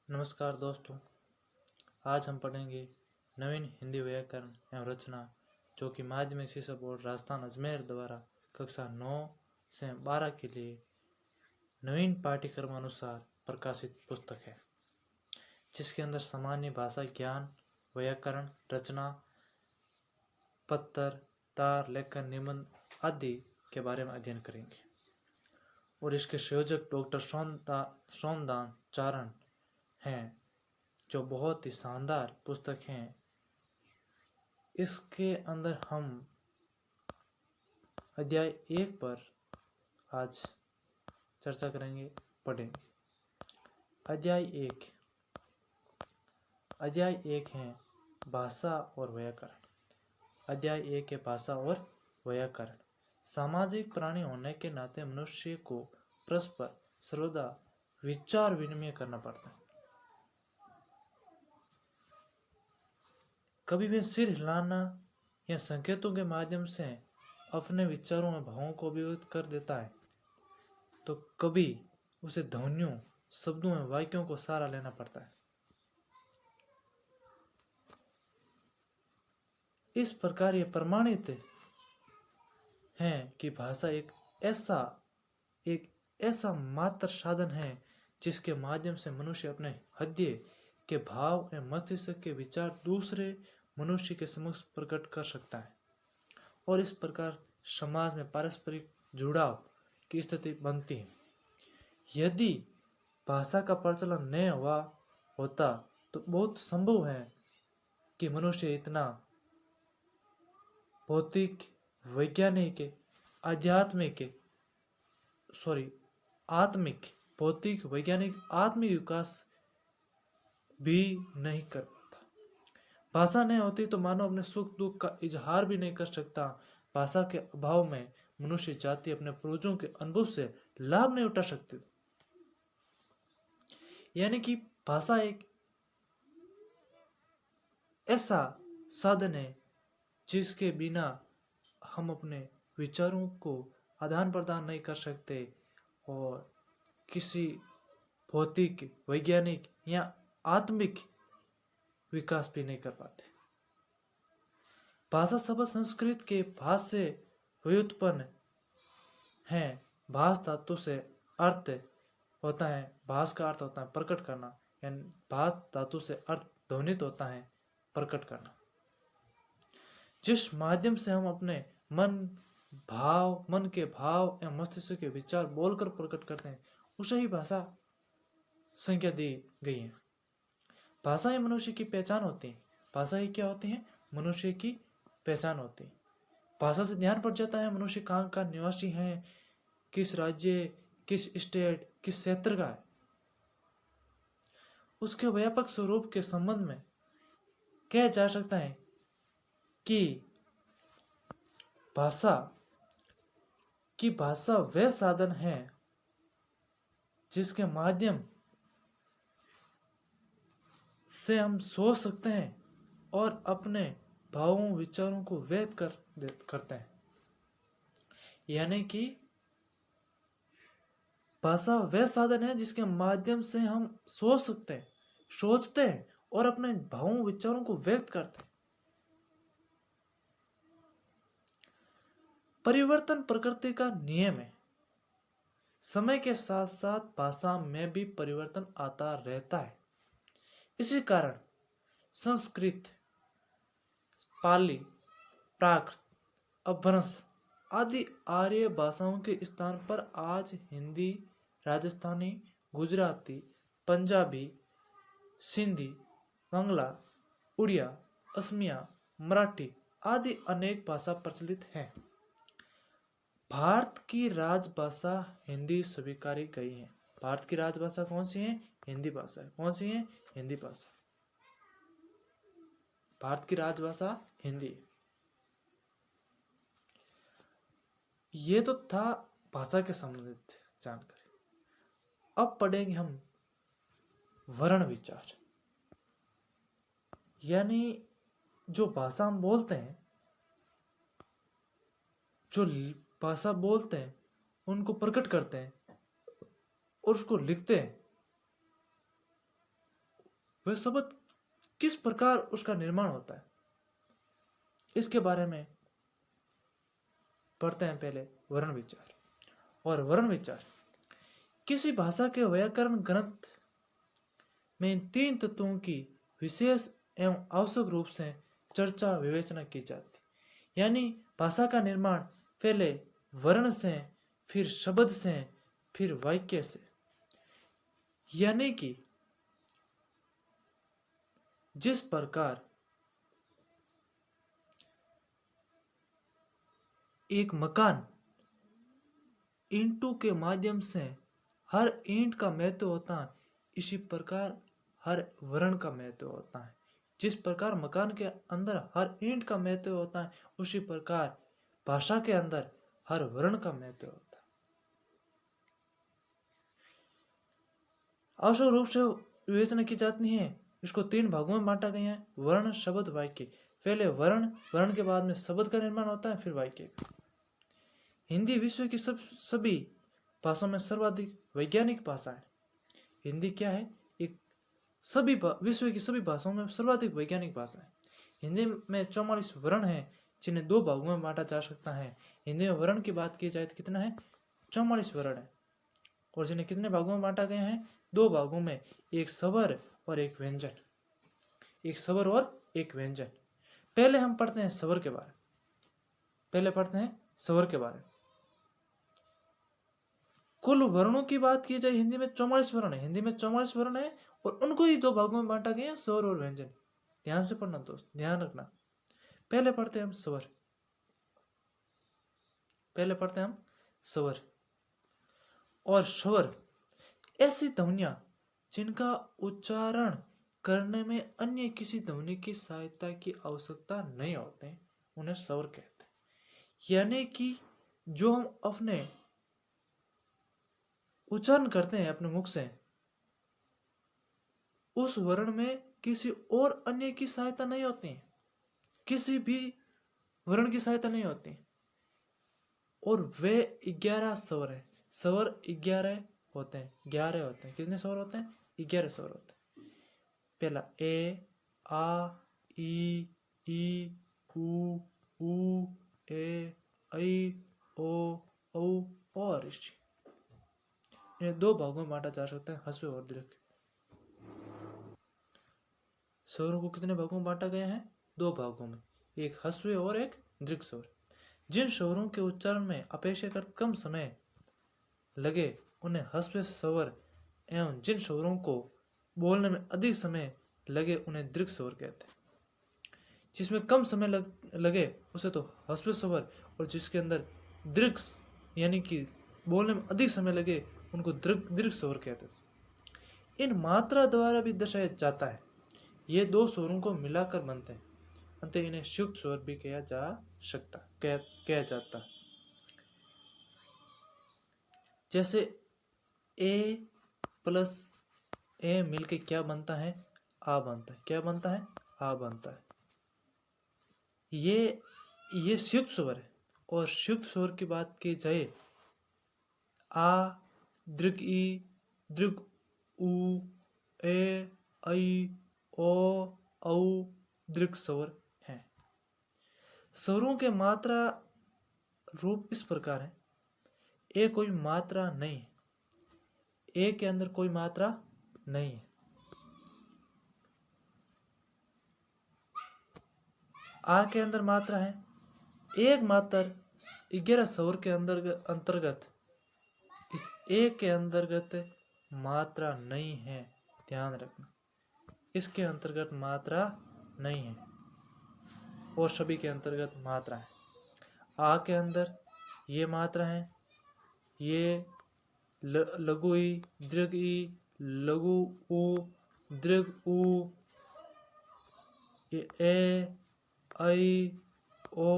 नमस्कार दोस्तों। आज हम पढ़ेंगे नवीन हिंदी व्याकरण एवं रचना, जो कि माध्यमिक शिक्षा बोर्ड राजस्थान अजमेर द्वारा कक्षा 9 से 12 के लिए नवीन पाठ्यक्रम अनुसार प्रकाशित पुस्तक है, जिसके अंदर सामान्य भाषा ज्ञान, व्याकरण, रचना, पत्र, तार, लेखन, निबंध आदि के बारे में अध्ययन करेंगे। और इसके संयोजक डॉक्टर सोमदान चारण हैं, जो बहुत ही शानदार पुस्तक हैं। इसके अंदर हम अध्याय 1 पर आज चर्चा करेंगे, पढ़ेंगे। अध्याय 1 है भाषा और व्याकरण। अध्याय 1 है भाषा और व्याकरण। सामाजिक प्राणी होने के नाते मनुष्य को परस्पर सर्वदा विचार विनिमय करना पड़ता है। कभी भी सिर हिलाना या संकेतों के माध्यम से अपने विचारों और भावों को अभिव्यक्त कर देता है, तो कभी उसे ध्वनियों, शब्दों और वाक्यों को सहारा लेना पड़ता है। इस प्रकार यह प्रमाणित है कि भाषा एक ऐसा मात्र साधन है जिसके माध्यम से मनुष्य अपने हृदय के भाव एवं मस्तिष्क के विचार दूसरे मनुष्य के समक्ष प्रकट कर सकता है, और इस प्रकार समाज में पारस्परिक जुड़ाव की स्थिति बनती है। यदि भाषा का प्रचलन नहीं होता तो बहुत संभव है कि मनुष्य इतना भौतिक, वैज्ञानिक, भौतिक, वैज्ञानिक, आत्मिक विकास भी नहीं कर पाता। भाषा नहीं होती तो मानव अपने सुख दुख का इजहार भी नहीं कर सकता। भाषा के अभाव में मनुष्य जाति अपने पूर्वजों के अनुभव से लाभ नहीं उठा सकती। यानी कि भाषा एक ऐसा साधन है जिसके बिना हम अपने विचारों को आदान प्रदान नहीं कर सकते और किसी भौतिक, वैज्ञानिक या आत्मिक विकास भी नहीं कर पाते। भाषा शब्द संस्कृत के भाष से व्युत्पन्न है। भाष धातु से अर्थ होता है, भाष का अर्थ होता है प्रकट करना, यानी भाष धातु से अर्थ ध्वनित होता है प्रकट करना। जिस माध्यम से हम अपने मन के भाव एवं मस्तिष्क के विचार बोलकर प्रकट करते हैं, उसे ही भाषा संज्ञा दी गई है। भाषा ही मनुष्य की पहचान होती है। भाषा ही क्या होती है? मनुष्य की पहचान होती है। भाषा से ध्यान पड़ जाता है मनुष्य कहाँ का निवासी है, किस राज्य, किस स्टेट, किस क्षेत्र का है। उसके व्यापक स्वरूप के संबंध में कहा जा सकता है कि भाषा वह साधन है जिसके माध्यम से हम सोच सकते हैं और अपने भावों, विचारों को व्यक्त करते हैं। यानी कि भाषा वह साधन है जिसके माध्यम से हम सोचते हैं और अपने भावों, विचारों को व्यक्त करते हैं। परिवर्तन प्रकृति का नियम है। समय के साथ साथ भाषा में भी परिवर्तन आता रहता है। इसी कारण संस्कृत, पाली, प्राकृत, अपभ्रंश आदि आर्य भाषाओं के स्थान पर आज हिंदी, राजस्थानी, गुजराती, पंजाबी, सिंधी, बांग्ला, उड़िया, असमिया, मराठी आदि अनेक भाषा प्रचलित हैं। भारत की राजभाषा हिंदी स्वीकारी गई है। भारत की राजभाषा कौन सी है? हिंदी भाषा है। कौन सी है? हिंदी भाषा। भारत की राजभाषा हिंदी है। ये तो था भाषा के संबंधित जानकारी। अब पढ़ेंगे हम वर्ण विचार, यानी जो भाषा हम बोलते हैं, जो भाषा बोलते हैं उनको प्रकट करते हैं और उसको लिखते हैं, वह शब्द किस प्रकार उसका निर्माण होता है, इसके बारे में पढ़ते हैं। पहले वर्ण विचार। और वर्ण विचार किसी भाषा के व्याकरण ग्रंथ में इन 3 तत्वों की विशेष एवं आवश्यक रूप से चर्चा विवेचना की जाती, यानी भाषा का निर्माण पहले वर्ण से, फिर शब्द से, फिर वाक्य से। यानी कि जिस प्रकार एक मकान ईंटों के माध्यम से हर ईंट का महत्व होता है, इसी प्रकार हर वर्ण का महत्व होता है। जिस प्रकार मकान के अंदर हर ईंट का महत्व होता है, उसी प्रकार भाषा के अंदर हर वर्ण का महत्व होता है। आवश्यक रूप से विवेचना की जाती है। इसको 3 भागों में बांटा गया है, वर्ण, शब्द, वाक्य। पहले वर्ण के बाद में शब्द का निर्माण होता है, फिर वाक्य। हिंदी विश्व की सभी भाषाओं में सर्वाधिक वैज्ञानिक भाषा है। हिंदी क्या है? एक विश्व की सभी भाषाओं में सर्वाधिक वैज्ञानिक भाषा है। हिंदी में 44 वर्ण है, जिन्हें 2 भागों में बांटा जा सकता है। हिंदी में वर्ण की बात की जाए तो कितना है? 44 वर्ण है। और जिन्हें कितने भागों में बांटा गया है? 2 भागों में, एक स्वर और एक व्यंजन। एक स्वर और एक व्यंजन। पहले हम पढ़ते हैं स्वर के बारे में। कुल वर्णों की बात की जाए, हिंदी में 44 वर्ण है और उनको ही 2 भागों में बांटा गया, स्वर और व्यंजन। ध्यान से पढ़ना दोस्त, ध्यान रखना। पहले पढ़ते हैं हम स्वर। और स्वर ऐसी ध्वनियां जिनका उच्चारण करने में अन्य किसी ध्वनि की सहायता की आवश्यकता नहीं होती, उन्हें स्वर कहते हैं। यानी कि जो हम अपने उच्चारण करते हैं अपने मुख से, उस वर्ण में किसी और अन्य की सहायता नहीं होती, किसी भी वर्ण की सहायता नहीं होती। और वे 11 स्वर है। स्वर 11 होते हैं। कितने स्वर होते हैं? 11 स्वर होते हैं। पहला ए, आ, ई, उ, ए, ऐ, ओ, औ और ऋषि। इन्हें 2 भागों में बांटा जा सकता है, ह्रस्व और दीर्घ। स्वरों को कितने भागों में बांटा गया है? 2 भागों में, एक ह्रस्व और एक दीर्घ स्वर। जिन स्वरों के उच्चारण में अपेक्षाकृत कम समय लगे उन्हें ह्रस्व स्वर, एवं जिन स्वरों को बोलने में अधिक समय लगे उन्हें दीर्घ स्वर कहते हैं। जिसमें कम समय लगे उसे तो ह्रस्व स्वर, और जिसके अंदर दीर्घ यानी कि बोलने में अधिक समय लगे उनको दीर्घ स्वर कहते हैं। इन मात्रा द्वारा भी दर्शाया जाता है। ये 2 स्वरों को मिलाकर बनते हैं, अतः इन्हें संयुक्त स्वर भी कहा जाता है। जैसे ए प्लस ए मिलके क्या बनता है? आ बनता है। क्या बनता है? आ बनता है। ये संयुक्त स्वर है। और संयुक्त स्वर की बात की जाए, आ, दीर्घ ई, दीर्घ उ, ए, ऐ, ओ, औ दीर्घ स्वर हैं। स्वरों के मात्रा रूप इस प्रकार है। ए कोई मात्रा नहीं है। ए के अंदर कोई मात्रा नहीं है। आ के अंदर मात्रा है। एक मात्र 11 स्वर के अंतर्गत इस ए के अंतर्गत मात्रा नहीं है। ध्यान रखना, इसके अंतर्गत मात्रा नहीं है और सभी के अंतर्गत मात्रा है। आ के अंदर ये मात्रा है, ये लघु ई, दीर्घ ई, लघु उ, दीर्घ उ, ये ए, ऐ, ओ,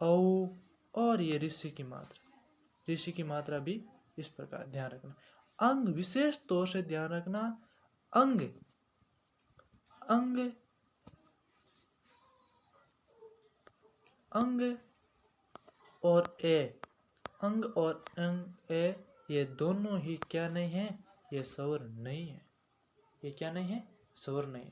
औ और ये ऋषि की मात्रा भी इस प्रकार। ध्यान रखना। अंग विशेष तौर से ध्यान रखना। अंग और ए, ये दोनों ही क्या नहीं है? ये स्वर नहीं है। ये क्या नहीं है? संवरना है।